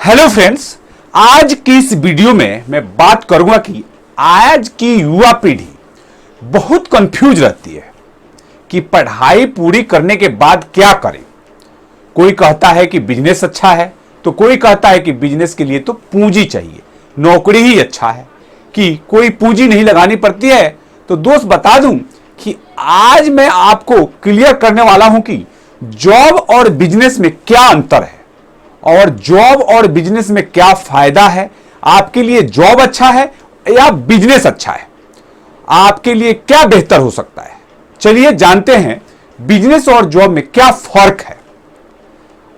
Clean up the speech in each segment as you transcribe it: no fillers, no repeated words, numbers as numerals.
Hello friends, आज की इस वीडियो में मैं बात करूंगा कि आज की युवा पीढ़ी बहुत कंफ्यूज रहती है कि पढ़ाई पूरी करने के बाद क्या करें। कोई कहता है कि बिजनेस अच्छा है, तो कोई कहता है कि बिजनेस के लिए तो पूंजी चाहिए, नौकरी ही अच्छा है, कि कोई पूंजी नहीं लगानी पड़ती है। तो दोस्त बता दूं कि आज मैं आपको क्लियर करने वाला हूं कि जॉब और बिजनेस में क्या अंतर है और जॉब और बिजनेस में क्या फायदा है। आपके लिए जॉब अच्छा है या बिजनेस अच्छा है, आपके लिए क्या बेहतर हो सकता है। चलिए जानते हैं बिजनेस और जॉब में क्या फर्क है।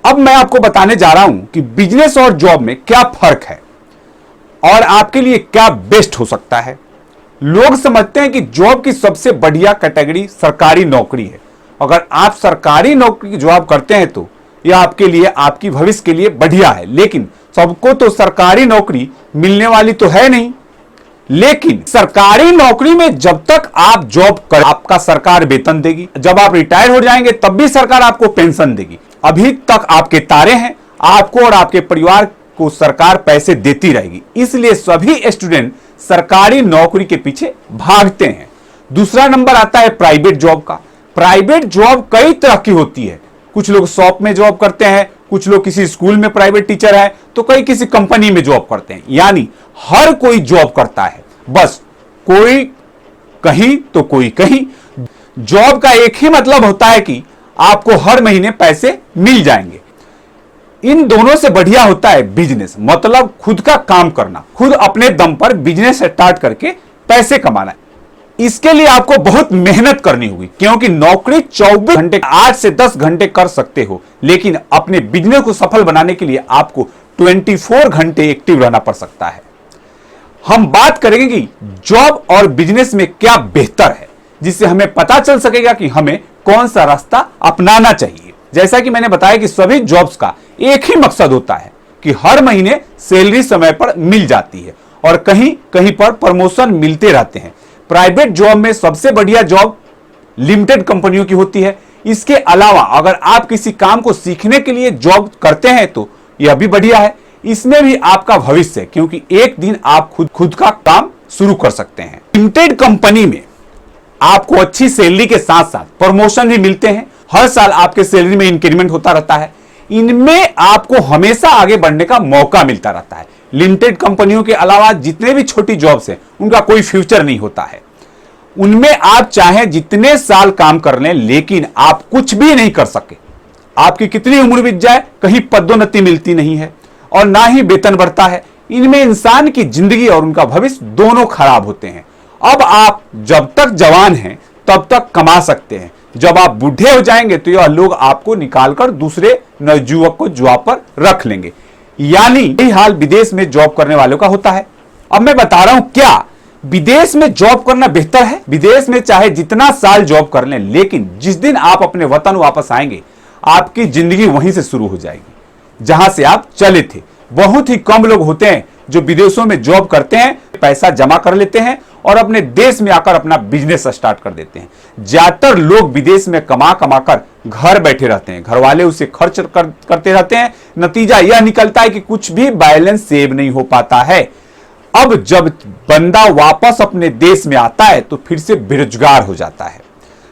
अब मैं आपको बताने जा रहा हूं कि बिजनेस और जॉब में क्या फर्क है और आपके लिए क्या बेस्ट हो सकता है। लोग समझते हैं कि जॉब की सबसे बढ़िया कैटेगरी सरकारी नौकरी है। अगर आप सरकारी नौकरी की जॉब करते हैं तो यह आपके लिए, आपकी भविष्य के लिए बढ़िया है, लेकिन सबको तो सरकारी नौकरी मिलने वाली तो है नहीं। लेकिन सरकारी नौकरी में जब तक आप जॉब कर, आपका सरकार वेतन देगी। जब आप रिटायर हो जाएंगे तब भी सरकार आपको पेंशन देगी। अभी तक आपके तारे हैं, आपको और आपके परिवार को सरकार पैसे देती रहेगी। इसलिए सभी स्टूडेंट सरकारी नौकरी के पीछे भागते हैं। दूसरा नंबर आता है प्राइवेट जॉब का। प्राइवेट जॉब कई तरह की होती है। कुछ लोग शॉप में जॉब करते हैं, कुछ लोग किसी स्कूल में प्राइवेट टीचर है, तो कई किसी कंपनी में जॉब करते हैं। यानी हर कोई जॉब करता है, बस कोई कहीं तो कोई कहीं। जॉब का एक ही मतलब होता है कि आपको हर महीने पैसे मिल जाएंगे। इन दोनों से बढ़िया होता है बिजनेस, मतलब खुद का काम करना, खुद अपने दम पर बिजनेस स्टार्ट करके पैसे कमाना। इसके लिए आपको बहुत मेहनत करनी होगी, क्योंकि नौकरी 24 घंटे 8 से 10 घंटे कर सकते हो, लेकिन अपने बिजनेस को सफल बनाने के लिए आपको 24 घंटे एक्टिव रहना पड़ सकता है। हम बात करेंगे कि जॉब और बिजनेस में क्या बेहतर है, जिससे हमें पता चल सकेगा कि हमें कौन सा रास्ता अपनाना चाहिए। जैसा कि मैंने बताया कि सभी जॉब्स का एक ही मकसद होता है कि हर महीने सैलरी समय पर मिल जाती है और कहीं कहीं पर प्रमोशन मिलते रहते हैं। प्राइवेट जॉब में सबसे बढ़िया जॉब लिमिटेड कंपनियों की होती है। इसके अलावा अगर आप किसी काम को सीखने के लिए जॉब करते हैं तो यह भी बढ़िया है। इसमें भी आपका भविष्य है, क्योंकि एक दिन आप खुद का काम शुरू कर सकते हैं। लिमिटेड कंपनी में आपको अच्छी सैलरी के साथ साथ प्रमोशन भी मिलते हैं। हर साल आपके सैलरी में इंक्रीमेंट होता रहता है। इनमें आपको हमेशा आगे बढ़ने का मौका मिलता रहता है। लिमिटेड कंपनियों के अलावा जितने भी छोटी जॉब्स हैं उनका कोई फ्यूचर नहीं होता है। उनमें आप चाहें जितने साल काम कर लें, लेकिन आप कुछ भी नहीं कर सके। आपकी कितनी उम्र बीत जाए, कहीं पदोन्नति मिलती नहीं है और ना ही वेतन बढ़ता है। इनमें इंसान की जिंदगी और उनका भविष्य दोनों खराब होते हैं। अब आप जब तक जवान हैं तब तक कमा सकते हैं, जब आप बूढ़े हो जाएंगे तो यह लोग आपको निकालकर दूसरे नवयुवक को जॉब पर रख लेंगे। यानी यही हाल विदेश में जॉब करने वालों का होता है। अब मैं बता रहा हूं क्या विदेश में जॉब करना बेहतर है। विदेश में चाहे जितना साल जॉब कर लें, लेकिन जिस दिन आप अपने वतन वापस आएंगे आपकी जिंदगी वहीं से शुरू हो जाएगी जहां से आप चले थे। बहुत ही कम लोग होते हैं जो विदेशों में जॉब करते हैं, पैसा जमा कर लेते हैं और अपने देश में आकर अपना बिजनेस स्टार्ट कर देते हैं। ज्यादातर लोग विदेश में कमा कर घर बैठे रहते हैं, घर वाले उसे खर्च करते रहते हैं। नतीजा यह निकलता है कि कुछ भी बैलेंस सेव नहीं हो पाता है। अब जब बंदा वापस अपने देश में आता है तो फिर से बेरोजगार हो जाता है।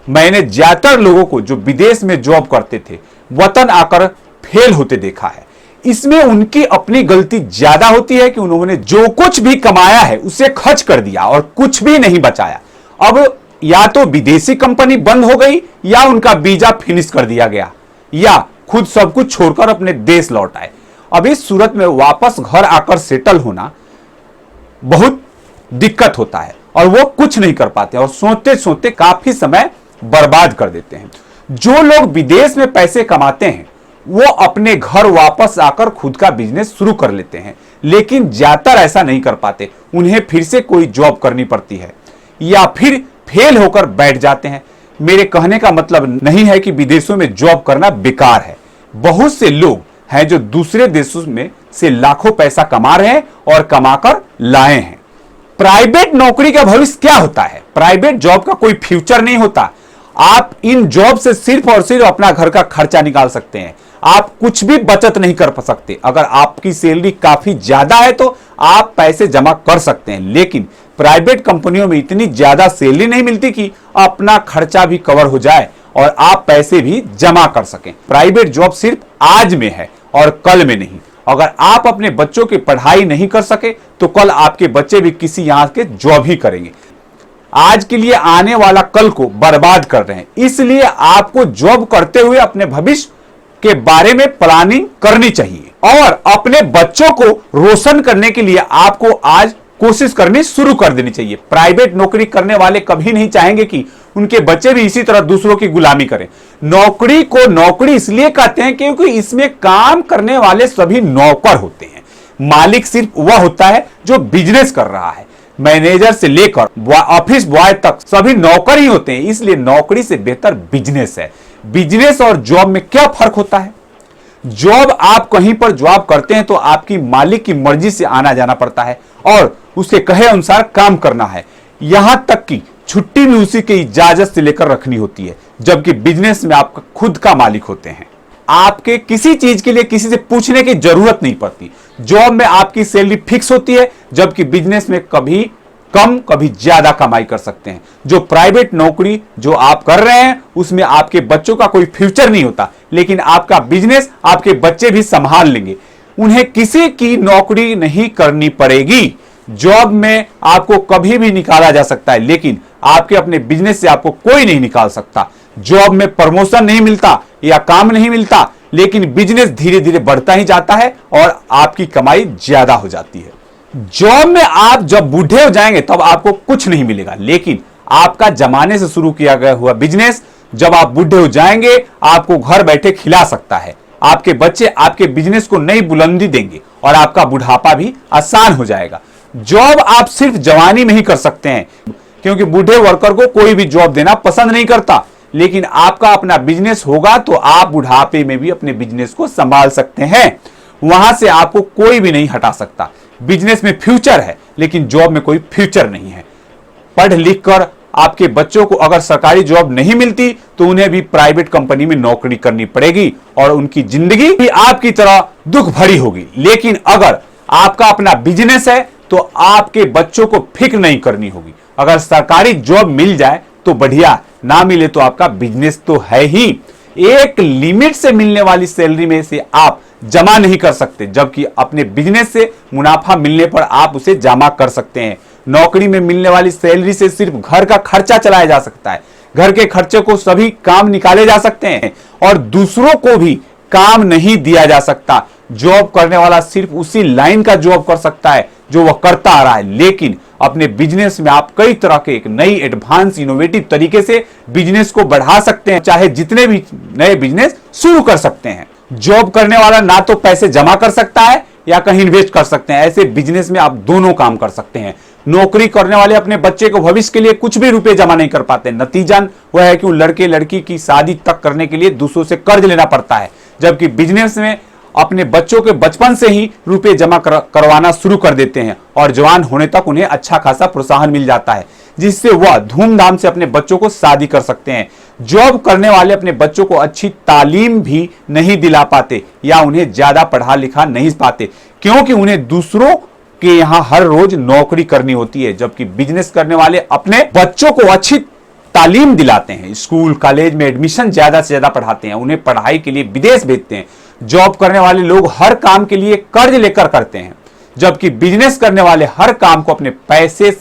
मैंने ज्यादातर लोगों को जो विदेश में जॉब करते थे वतन आकर फेल होते देखा है। इसमें उनकी अपनी गलती ज्यादा होती है कि उन्होंने जो कुछ भी कमाया है उसे खर्च कर दिया और कुछ भी नहीं बचाया। अब या तो विदेशी कंपनी बंद हो गई या उनका वीजा फिनिश कर दिया गया या खुद सब कुछ छोड़कर अपने देश लौट आए। अब इस सूरत में वापस घर आकर सेटल होना बहुत दिक्कत होता है और वो कुछ नहीं कर पाते और सोचते सोचते काफी समय बर्बाद कर देते हैं। जो लोग विदेश में पैसे कमाते हैं वो अपने घर वापस आकर खुद का बिजनेस शुरू कर लेते हैं, लेकिन ज्यादातर ऐसा नहीं कर पाते। उन्हें फिर से कोई जॉब करनी पड़ती है या फिर फेल होकर बैठ जाते हैं। मेरे कहने का मतलब नहीं है कि विदेशों में जॉब करना बेकार है। बहुत से लोग हैं जो दूसरे देशों में से लाखों पैसा कमा रहे हैं और कमाकर लाए हैं। प्राइवेट नौकरी का भविष्य क्या होता है? प्राइवेट जॉब का कोई फ्यूचर नहीं होता। आप इन जॉब से सिर्फ और सिर्फ अपना घर का खर्चा निकाल सकते हैं। आप कुछ भी बचत नहीं कर सकते। अगर आपकी सैलरी काफी ज्यादा है तो आप पैसे जमा कर सकते हैं, लेकिन प्राइवेट कंपनियों में इतनी ज्यादा सैलरी नहीं मिलती कि अपना खर्चा भी कवर हो जाए और आप पैसे भी जमा कर सकें। प्राइवेट जॉब सिर्फ आज में है और कल में नहीं। अगर आप अपने बच्चों की पढ़ाई नहीं कर सके तो कल आपके बच्चे भी किसी यहां के जॉब ही करेंगे। आज के लिए आने वाला कल को बर्बाद कर रहे हैं। इसलिए आपको जॉब करते हुए अपने भविष्य के बारे में प्लानिंग करनी चाहिए और अपने बच्चों को रोशन करने के लिए आपको आज कोशिश करनी शुरू कर देनी चाहिए। प्राइवेट नौकरी करने वाले कभी नहीं चाहेंगे कि उनके बच्चे भी इसी तरह दूसरों की गुलामी करें। नौकरी को नौकरी इसलिए कहते हैं क्योंकि इसमें काम करने वाले सभी नौकर होते हैं। मालिक सिर्फ वह होता है जो बिजनेस कर रहा है। मैनेजर से लेकर ऑफिस बॉय तक सभी नौकर ही होते हैं। इसलिए नौकरी से बेहतर बिजनेस है। बिजनेस और जॉब में क्या फर्क होता है? जॉब आप कहीं पर जॉब करते हैं तो आपकी मालिक की मर्जी से आना जाना पड़ता है और उसके कहे अनुसार काम करना है। यहां तक कि छुट्टी भी उसी की इजाजत से लेकर रखनी होती है, जबकि बिजनेस में आप खुद का मालिक होते हैं। आपके किसी चीज के लिए किसी से पूछने की जरूरत नहीं पड़ती। जॉब में आपकी सैलरी फिक्स होती है, जबकि बिजनेस में कभी कम कभी ज्यादा कमाई कर सकते हैं। जो प्राइवेट नौकरी जो आप कर रहे हैं उसमें आपके बच्चों का कोई फ्यूचर नहीं होता, लेकिन आपका बिजनेस आपके बच्चे भी संभाल लेंगे। उन्हें किसी की नौकरी नहीं करनी पड़ेगी। जॉब में आपको कभी भी निकाला जा सकता है, लेकिन आपके अपने बिजनेस से आपको कोई नहीं निकाल सकता। जॉब में प्रमोशन नहीं मिलता या काम नहीं मिलता, लेकिन बिजनेस धीरे धीरे बढ़ता ही जाता है और आपकी कमाई ज्यादा हो जाती है। जॉब में आप जब बूढ़े हो जाएंगे तब आपको कुछ नहीं मिलेगा, लेकिन आपका जमाने से शुरू किया गया हुआ बिजनेस जब आप बूढ़े हो जाएंगे आपको घर बैठे खिला सकता है। आपके बच्चे आपके बिजनेस को नई बुलंदी देंगे और आपका बुढ़ापा भी आसान हो जाएगा। जॉब आप सिर्फ जवानी में ही कर सकते हैं, क्योंकि बूढ़े वर्कर को कोई भी जॉब देना पसंद नहीं करता, लेकिन आपका अपना बिजनेस होगा तो आप बुढ़ापे में भी अपने बिजनेस को संभाल सकते हैं। वहां से आपको कोई भी नहीं हटा सकता। बिजनेस में फ्यूचर है, लेकिन जॉब में कोई फ्यूचर नहीं है। पढ़ लिख कर आपके बच्चों को अगर सरकारी जॉब नहीं मिलती तो उन्हें भी प्राइवेट कंपनी में नौकरी करनी पड़ेगी और उनकी जिंदगी भी आपकी तरह दुख भरी होगी। लेकिन अगर आपका अपना बिजनेस है तो आपके बच्चों को फिक्र नहीं करनी होगी। अगर सरकारी जॉब मिल जाए तो बढ़िया, ना मिले तो आपका बिजनेस तो है ही। एक लिमिट से मिलने वाली सैलरी में से आप जमा नहीं कर सकते, जबकि अपने बिजनेस से मुनाफा मिलने पर आप उसे जमा कर सकते हैं। नौकरी में मिलने वाली सैलरी से सिर्फ घर का खर्चा चलाया जा सकता है। घर के खर्चे को सभी काम निकाले जा सकते हैं और दूसरों को भी काम नहीं दिया जा सकता। जॉब करने वाला सिर्फ उसी लाइन का जॉब कर सकता है जो वह करता आ रहा है, लेकिन अपने बिजनेस में आप कई तरह के एक नई एडवांस इनोवेटिव तरीके से बिजनेस को बढ़ा सकते हैं, चाहे जितने भी नए बिजनेस शुरू कर सकते हैं। जॉब करने वाला ना तो पैसे जमा कर सकता है या कहीं इन्वेस्ट कर सकते हैं। ऐसे बिजनेस में आप दोनों काम कर सकते हैं। नौकरी करने वाले अपने बच्चे को भविष्य के लिए कुछ भी रुपए जमा नहीं कर पाते। नतीजा वह है कि लड़के लड़की की शादी तक करने के लिए दूसरों से कर्ज लेना पड़ता है, जबकि बिजनेस में अपने बच्चों के बचपन से ही रुपए जमा करवाना शुरू कर देते हैं और जवान होने तक उन्हें अच्छा खासा प्रोत्साहन मिल जाता है, जिससे वह धूमधाम से अपने बच्चों को शादी कर सकते हैं। जॉब करने वाले अपने बच्चों को अच्छी तालीम भी नहीं दिला पाते या उन्हें ज्यादा पढ़ा लिखा नहीं पाते, क्योंकि उन्हें दूसरों के यहाँ हर रोज नौकरी करनी होती है। जबकि बिजनेस करने वाले अपने बच्चों को अच्छी तालीम दिलाते हैं, स्कूल कॉलेज में एडमिशन ज्यादा से ज्यादा पढ़ाते हैं, उन्हें पढ़ाई के लिए विदेश भेजते हैं। जॉब करने वाले लोग हर काम के लिए कर्ज लेकर करते हैं, जबकि बिजनेस करने वाले हर काम को अपने पैसे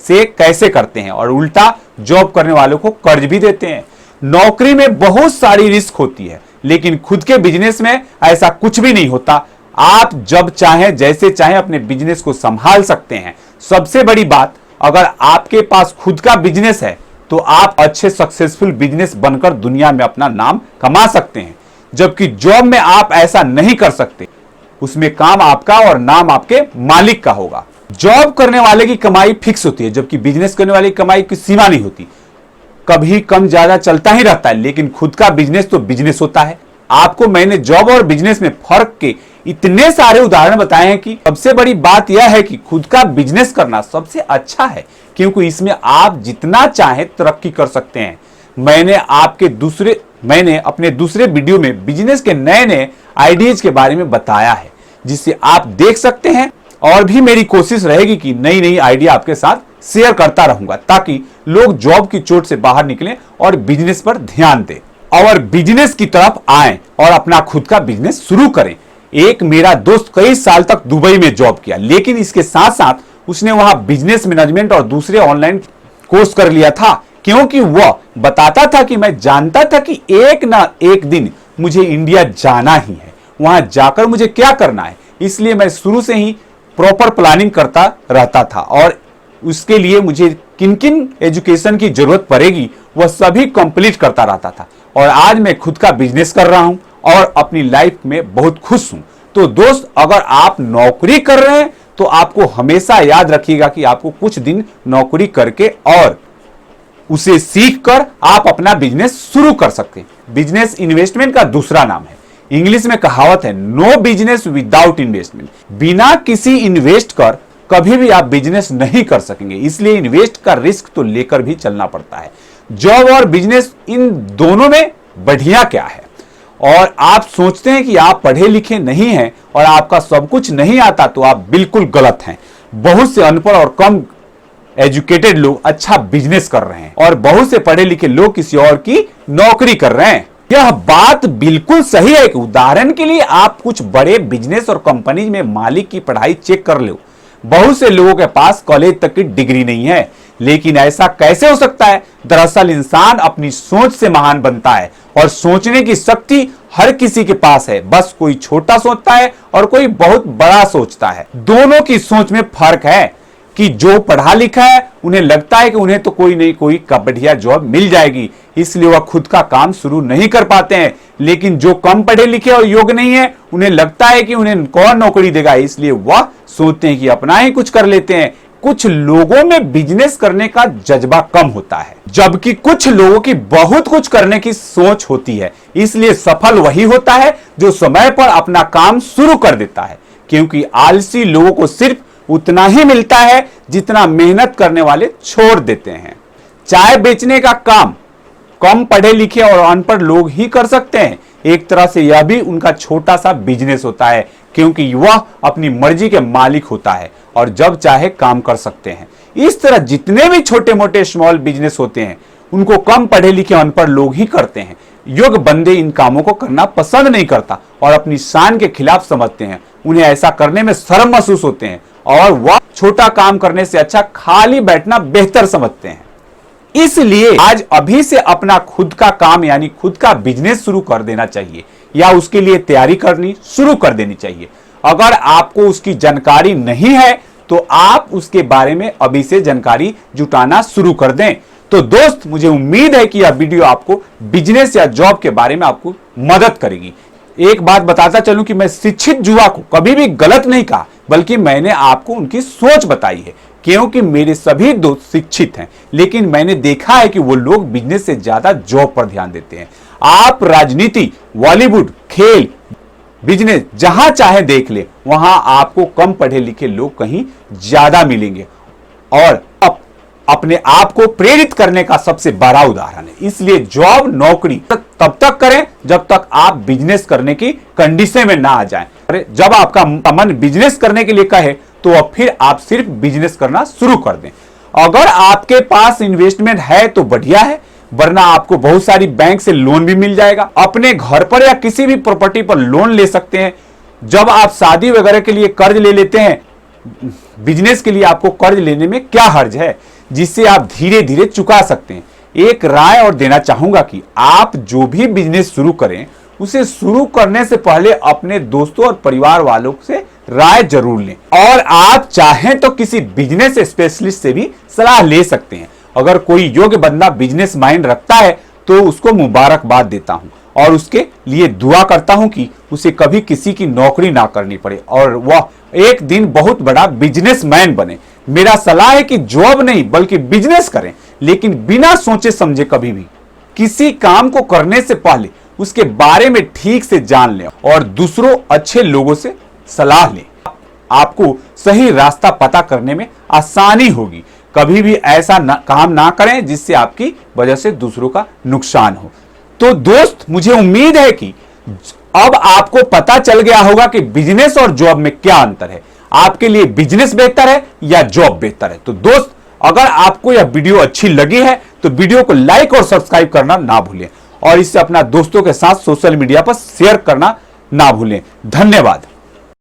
से कैसे करते हैं और उल्टा जॉब करने वालों को कर्ज भी देते हैं। नौकरी में बहुत सारी रिस्क होती है, लेकिन खुद के बिजनेस में ऐसा कुछ भी नहीं होता। आप जब चाहें जैसे चाहें अपने बिजनेस को संभाल सकते हैं। सबसे बड़ी बात, अगर आपके पास खुद का बिजनेस है तो आप अच्छे सक्सेसफुल बिजनेस बनकर दुनिया में अपना नाम कमा सकते हैं, जबकि जॉब में आप ऐसा नहीं कर सकते। उसमें काम आपका और नाम आपके मालिक का होगा। जॉब करने वाले की कमाई फिक्स होती है, जबकि बिजनेस करने वाले की कमाई की सीमा नहीं होती। कभी कम ज्यादा चलता ही रहता है, लेकिन खुद का बिजनेस तो बिजनेस होता है। आपको मैंने जॉब और बिजनेस में फर्क के इतने सारे उदाहरण बताए हैं कि सबसे बड़ी बात यह है कि खुद का बिजनेस करना सबसे अच्छा है, क्योंकि इसमें आप जितना चाहें तरक्की कर सकते हैं। मैंने अपने दूसरे वीडियो में बिजनेस के नए नए आइडियाज के बारे में बताया है, जिसे आप देख सकते हैं। और भी मेरी कोशिश रहेगी कि नई नई आइडिया आपके साथ शेयर करता रहूंगा, ताकि लोग जॉब की चोट से बाहर निकलें और बिजनेस पर ध्यान दें और बिजनेस की तरफ आएं और अपना खुद का बिजनेस शुरू करें। एक मेरा दोस्त कई साल तक दुबई में जॉब किया, लेकिन इसके साथ साथ उसने वहां बिजनेस मैनेजमेंट और दूसरे ऑनलाइन कोर्स कर लिया था, क्योंकि वह बताता था कि मैं जानता था कि एक ना एक दिन मुझे इंडिया जाना ही है, वहां जाकर मुझे क्या करना है। इसलिए मैं शुरू से ही प्रॉपर प्लानिंग करता रहता था और उसके लिए मुझे किन किन एजुकेशन की जरूरत पड़ेगी वह सभी कंप्लीट करता रहता था। और आज मैं खुद का बिजनेस कर रहा हूं और अपनी लाइफ में बहुत खुश हूं। तो दोस्त, अगर आप नौकरी कर रहे हैं तो आपको हमेशा याद रखिएगा कि आपको कुछ दिन नौकरी करके और उसे सीखकर आप अपना बिजनेस शुरू कर सकते हैं। बिजनेस इन्वेस्टमेंट का दूसरा नाम है। इंग्लिश में कहावत है, नो बिजनेस विदाउट इन्वेस्टमेंट। बिना किसी इन्वेस्ट कर कभी भी आप बिजनेस नहीं कर सकेंगे, इसलिए इन्वेस्ट का रिस्क तो लेकर भी चलना पड़ता है। जॉब और बिजनेस, इन दोनों में बढ़िया क्या है? और आप सोचते हैं कि आप पढ़े लिखे नहीं हैं और आपका सब कुछ नहीं आता, तो आप बिल्कुल गलत हैं। बहुत से अनपढ़ और कम एजुकेटेड लोग अच्छा बिजनेस कर रहे हैं और बहुत से पढ़े लिखे लोग किसी और की नौकरी कर रहे हैं। यह बात बिल्कुल सही है कि उदाहरण के लिए आप कुछ बड़े बिजनेस और कंपनी में मालिक की पढ़ाई चेक कर लो। बहुत से लोगों के पास कॉलेज तक की डिग्री नहीं है, लेकिन ऐसा कैसे हो सकता है? दरअसल इंसान अपनी सोच से महान बनता है और सोचने की शक्ति हर किसी के पास है। बस कोई छोटा सोचता है और कोई बहुत बड़ा सोचता है। दोनों की सोच में फर्क है कि जो पढ़ा लिखा है उन्हें लगता है कि उन्हें तो कोई नहीं कोई बढ़िया जॉब मिल जाएगी, इसलिए वह खुद का काम शुरू नहीं कर पाते हैं। लेकिन जो कम पढ़े लिखे और योग्य नहीं है, उन्हें लगता है कि उन्हें कौन नौकरी देगा, इसलिए वह सोचते हैं कि अपना ही कुछ कर लेते हैं। कुछ लोगों में बिजनेस करने का जज्बा कम होता है, जबकि कुछ लोगों की बहुत कुछ करने की सोच होती है। इसलिए सफल वही होता है जो समय पर अपना काम शुरू कर देता है, क्योंकि आलसी लोगों को सिर्फ उतना ही मिलता है जितना मेहनत करने वाले छोड़ देते हैं। चाय बेचने का काम कम पढ़े लिखे और अनपढ़ लोग ही कर सकते हैं। एक तरह से यह भी उनका छोटा सा बिजनेस होता है, क्योंकि वह अपनी मर्जी के मालिक होता है और जब चाहे काम कर सकते हैं। इस तरह जितने भी छोटे मोटे स्मॉल बिजनेस होते हैं, उनको कम पढ़े लिखे अनपढ़ लोग ही करते हैं। योग्य बंदे इन कामों को करना पसंद नहीं करता और अपनी शान के खिलाफ समझते हैं। उन्हें ऐसा करने में शर्म महसूस होते हैं और वह छोटा काम करने से अच्छा खाली बैठना बेहतर समझते हैं। इसलिए आज अभी से अपना खुद का काम यानी खुद का बिजनेस शुरू कर देना चाहिए या उसके लिए तैयारी करनी शुरू कर देनी चाहिए। अगर आपको उसकी जानकारी नहीं है तो आप उसके बारे में अभी से जानकारी जुटाना शुरू कर दें। तो दोस्त, मुझे उम्मीद है कि यह वीडियो आपको बिजनेस या जॉब के बारे में आपको मदद करेगी। एक बात बताता चलूं कि मैं शिक्षित युवा को कभी भी गलत नहीं कहा, बल्कि मैंने आपको उनकी सोच बताई है, क्योंकि मेरे सभी दोस्त शिक्षित हैं, लेकिन मैंने देखा है कि वो लोग बिजनेस से ज्यादा जॉब पर ध्यान देते हैं। आप राजनीति, बॉलीवुड, खेल, बिजनेस जहां चाहे देख ले, वहां आपको कम पढ़े लिखे लोग कहीं ज्यादा मिलेंगे और अपने आप को प्रेरित करने का सबसे बड़ा उदाहरण है। इसलिए जॉब नौकरी तब तक करें जब तक आप बिजनेस करने की कंडीशन में ना आ जाएं। जब आपका मन बिजनेस करने के लिए कहे तो अब फिर आप सिर्फ बिजनेस करना शुरू कर दें। अगर आपके पास इन्वेस्टमेंट है तो बढ़िया है, वरना आपको बहुत सारी बैंक से लोन भी मिल जाएगा। अपने घर पर या किसी भी प्रॉपर्टी पर लोन ले सकते हैं। जब आप शादी वगैरह के लिए कर्ज ले लेते हैं, बिजनेस के लिए आपको कर्ज लेने में क्या हर्ज है, जिससे आप धीरे धीरे चुका सकते हैं। एक राय और देना चाहूंगा कि आप जो भी बिजनेस शुरू करें, उसे शुरू करने से पहले अपने दोस्तों और परिवार वालों से राय जरूर लें और आप चाहें तो किसी बिजनेस स्पेशलिस्ट से भी सलाह ले सकते हैं। अगर कोई योग्य बंदा बिजनेस माइंड रखता है तो उसको मुबारकबाद देता हूं और उसके लिए दुआ करता हूं कि उसे कभी किसी की नौकरी ना करनी पड़े और वह एक दिन बहुत बड़ा बिजनेसमैन बने। मेरा सलाह है कि जॉब नहीं बल्कि बिजनेस करें, लेकिन बिना सोचे समझे कभी भी। किसी काम को करने से पहले उसके बारे में ठीक से जान लें और दूसरों अच्छे लोगों से सलाह लें। आपको सही रास्ता पता करने में आसानी होगी। कभी भी ऐसा काम ना करें जिससे आपकी वजह से दूसरों का नुकसान हो। तो दोस्त, मुझे उम्मीद है कि अब आपको पता चल गया होगा कि बिजनेस और जॉब में क्या अंतर है। आपके लिए बिजनेस बेहतर है या जॉब बेहतर है। तो दोस्त, अगर आपको यह वीडियो अच्छी लगी है तो वीडियो को लाइक और सब्सक्राइब करना ना भूलें और इसे अपना दोस्तों के साथ सोशल मीडिया पर शेयर करना ना भूलें। धन्यवाद।